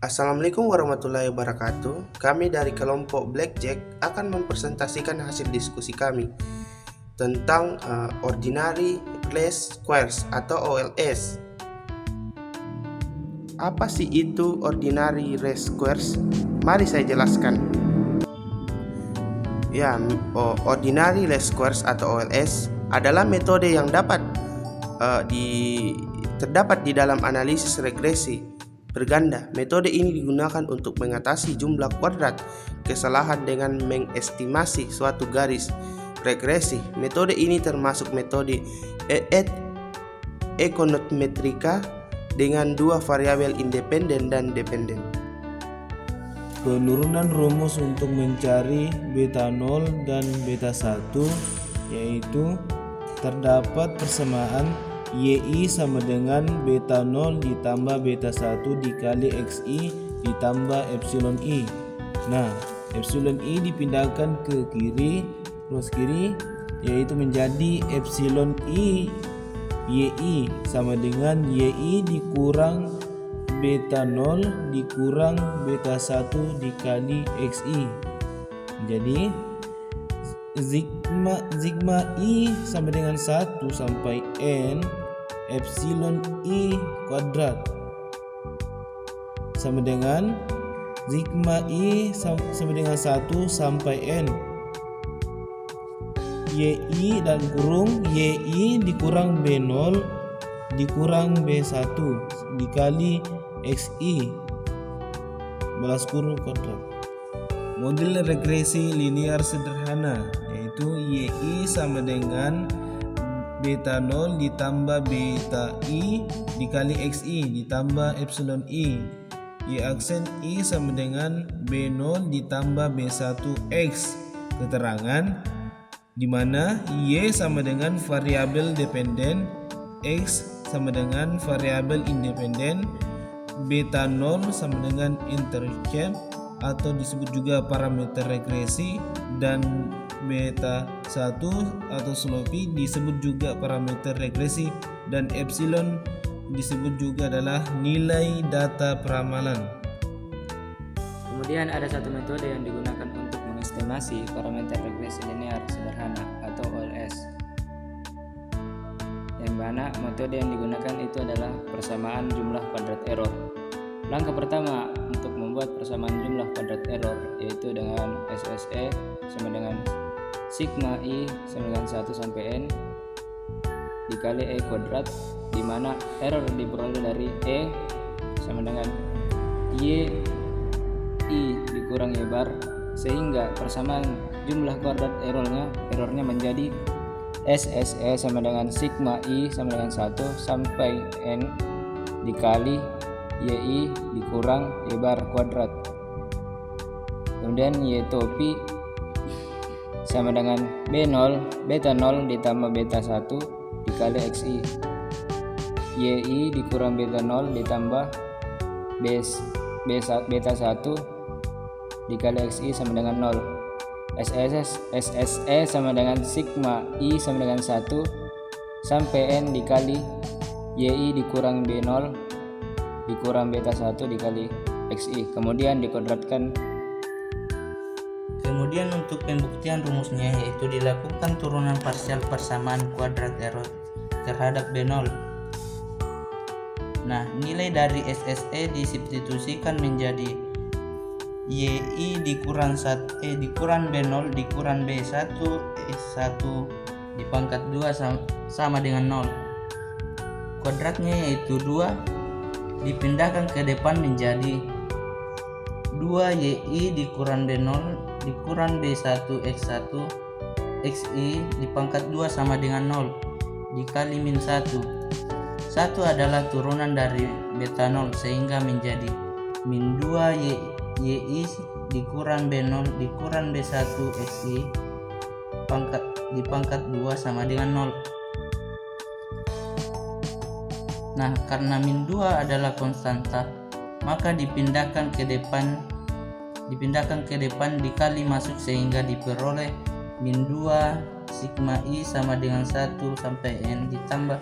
Assalamualaikum warahmatullahi wabarakatuh. Kami dari kelompok Blackjack akan mempresentasikan hasil diskusi kami tentang Ordinary Least Squares atau OLS. Apa sih itu Ordinary Least Squares? Mari saya jelaskan. Ordinary Least Squares atau OLS adalah metode yang terdapat di dalam analisis regresi berganda. Metode ini digunakan untuk mengatasi jumlah kuadrat kesalahan dengan mengestimasi suatu garis regresi. Metode ini termasuk metode ekonometrika dengan dua variabel independen dan dependen. Penurunan rumus untuk mencari beta 0 dan beta 1 yaitu terdapat persamaan YI sama dengan beta 0 ditambah beta 1 dikali XI ditambah epsilon I. Nah, epsilon I dipindahkan ke kiri, ruas kiri, yaitu menjadi epsilon I YI sama dengan YI dikurang beta 0 dikurang beta 1 dikali XI. Jadi Sigma I sama dengan 1 sampai N epsilon I kuadrat sama dengan sigma I sama dengan 1 sampai N YI dan kurung YI dikurang B0 dikurang B1 dikali XI balas kurung kuadrat. Model regresi linear sederhana yaitu YI sama dengan beta 0 ditambah beta I dikali XI ditambah epsilon I. Y aksen I sama dengan B0 ditambah B1 X. Keterangan di mana Y sama dengan variabel dependen, X sama dengan variabel independen, beta 0 sama dengan intercept atau disebut juga parameter regresi, dan beta 1 atau slope disebut juga parameter regresi, dan epsilon disebut juga adalah nilai data peramalan. Kemudian ada satu metode yang digunakan untuk mengestimasi parameter regresi linear sederhana atau OLS, yang mana metode yang digunakan itu adalah persamaan jumlah kuadrat error. Langkah pertama untuk membuat persamaan jumlah kuadrat error yaitu dengan SSE sama dengan sigma I sama dengan 1 sampai N dikali E kuadrat, di mana error diperoleh dari E sama dengan Y I dikurang Y bar, sehingga persamaan jumlah kuadrat errornya menjadi SSE sama dengan sigma I sama dengan 1 sampai N dikali YI dikurang Y bar kuadrat. Kemudian Y topi sama dengan B0 beta 0 ditambah beta 1 dikali XI. YI dikurang beta 0 ditambah beta 1 dikali XI sama dengan 0. SSE sama dengan sigma I sama dengan 1 sampai N dikali YI dikurang B0 dikurang beta 1 dikali XI, kemudian dikuadratkan. Kemudian untuk pembuktian rumusnya yaitu dilakukan turunan parsial persamaan kuadrat error terhadap B0. Nah, nilai dari SSE disubstitusikan menjadi YI dikurang dikurang B0 dikurang B1 S1 dipangkat 2 sama dengan 0. Kuadratnya yaitu 2 dipindahkan ke depan menjadi 2YI dikurang B0 dikurang B1 X1 XI dipangkat 2 sama dengan 0 dikali min 1. 1 adalah turunan dari beta 0 sehingga menjadi min 2 YI dikurang B0 dikurang B1 XI dipangkat 2 sama dengan 0. Nah, karena min 2 adalah konstanta, maka dipindahkan ke depan dikali masuk sehingga diperoleh min 2 sigma I sama dengan 1 sampai N ditambah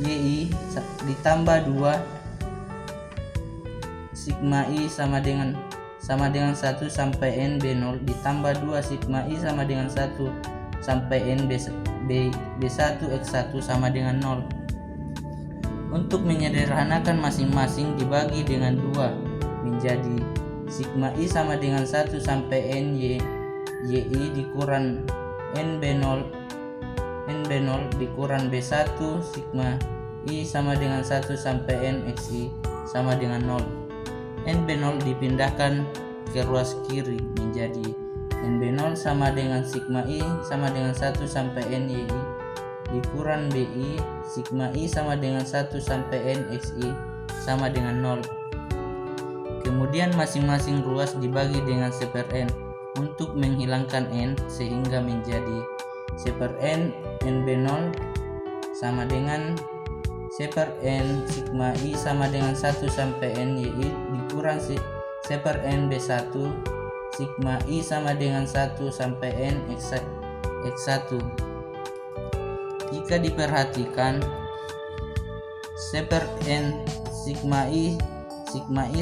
YI ditambah 2 sigma i sama dengan 1 sampai n B0 ditambah 2 sigma i sama dengan 1 sampai n B1 X1 sama dengan 0. Untuk menyederhanakan masing-masing dibagi dengan 2 menjadi sigma i sama dengan 1 sampai n yi dikurang n B0 dikurang B1 sigma i sama dengan 1 sampai n xi sama dengan 0. n B0 dipindahkan ke ruas kiri menjadi n B0 sama dengan sigma i sama dengan 1 sampai n yi dikurang bi sigma i sama dengan 1 sampai n xi sama dengan 0. Kemudian masing-masing ruas dibagi dengan 1/n untuk menghilangkan n sehingga menjadi 1/n B0 sama dengan 1/n sigma i sama dengan 1 sampai n yi dikurang 1/n B1 sigma i sama dengan 1 sampai n x1. Jika diperhatikan 1/n sigma i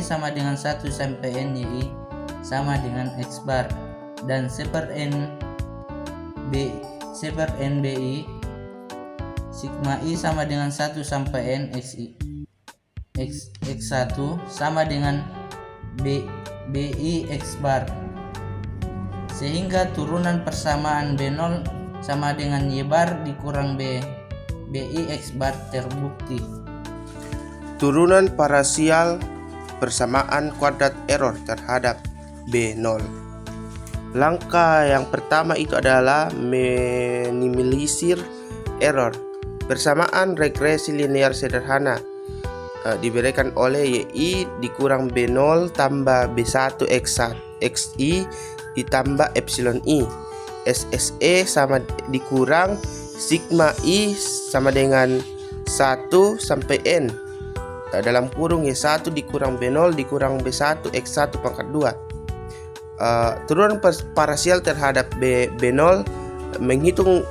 sama dengan 1 sampai n yi sama dengan x bar dan 1/n bi sigma i sama dengan 1 sampai n x1 sama dengan bi x bar, sehingga turunan persamaan B0 sama dengan y bar dikurang bi x bar terbukti. Turunan parasial persamaan kuadrat error terhadap B0. Langkah yang pertama itu adalah minimalisir error. Persamaan regresi linear sederhana diberikan oleh yi dikurang B0 tambah B1 xi ditambah epsilon i. SSE sama dikurang sigma i sama dengan 1 sampai n dalam kurung y1 dikurang B0 dikurang B1 x1 pangkat 2. Turunan parasial terhadap B0 menghitung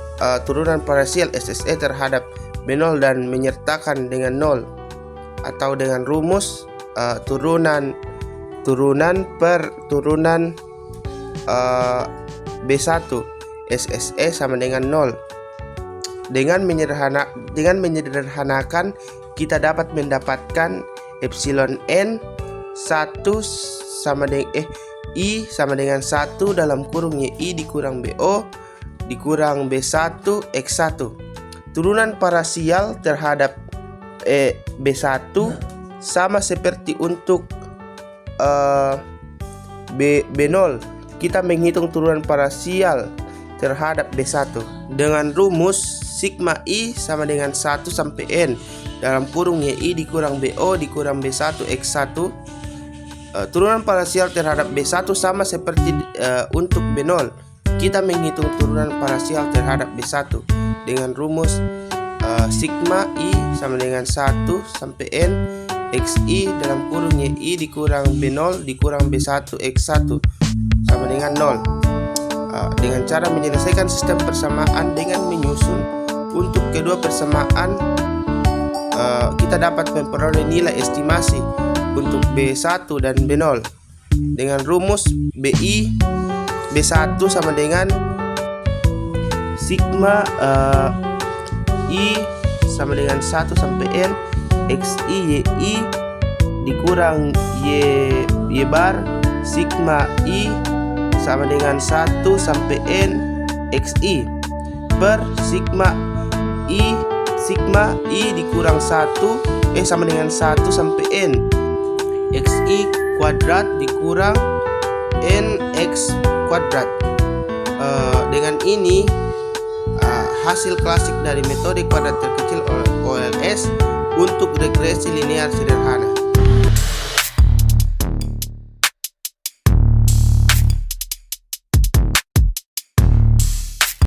turunan parasial SSE terhadap B0 dan menyertakan dengan 0 atau dengan rumus turunan per turunan B1 SSE sama dengan 0. Dengan menyederhanakan kita dapat mendapatkan epsilon n 1 sama dengan I sama dengan 1 dalam kurung yi dikurang bo dikurang b1 x1. Turunan parasial terhadap b1 sama seperti untuk b0. Kita menghitung turunan parasial terhadap b1 dengan rumus sigma i sama dengan 1 sampai n dalam kurung yi dikurang bo dikurang b1 x1. Turunan parasial terhadap B1 sama seperti untuk B0. Kita menghitung turunan parasial terhadap B1 dengan rumus sigma i sama dengan 1 sampai n xi dalam kurung yi dikurang B0 dikurang B1 x1 sama dengan 0. Dengan cara menyelesaikan sistem persamaan dengan menyusun untuk kedua persamaan, kita dapat memperoleh nilai estimasi untuk B1 dan B0 dengan rumus BI B1 sama dengan sigma I sama dengan 1 sampai N XI YI dikurang Y bar sigma I sama dengan 1 sampai N XI per sigma I dikurang 1 sama dengan 1 sampai N XI kuadrat dikurang NX kuadrat. Dengan ini hasil klasik dari metode kuadrat terkecil OLS untuk regresi linear sederhana.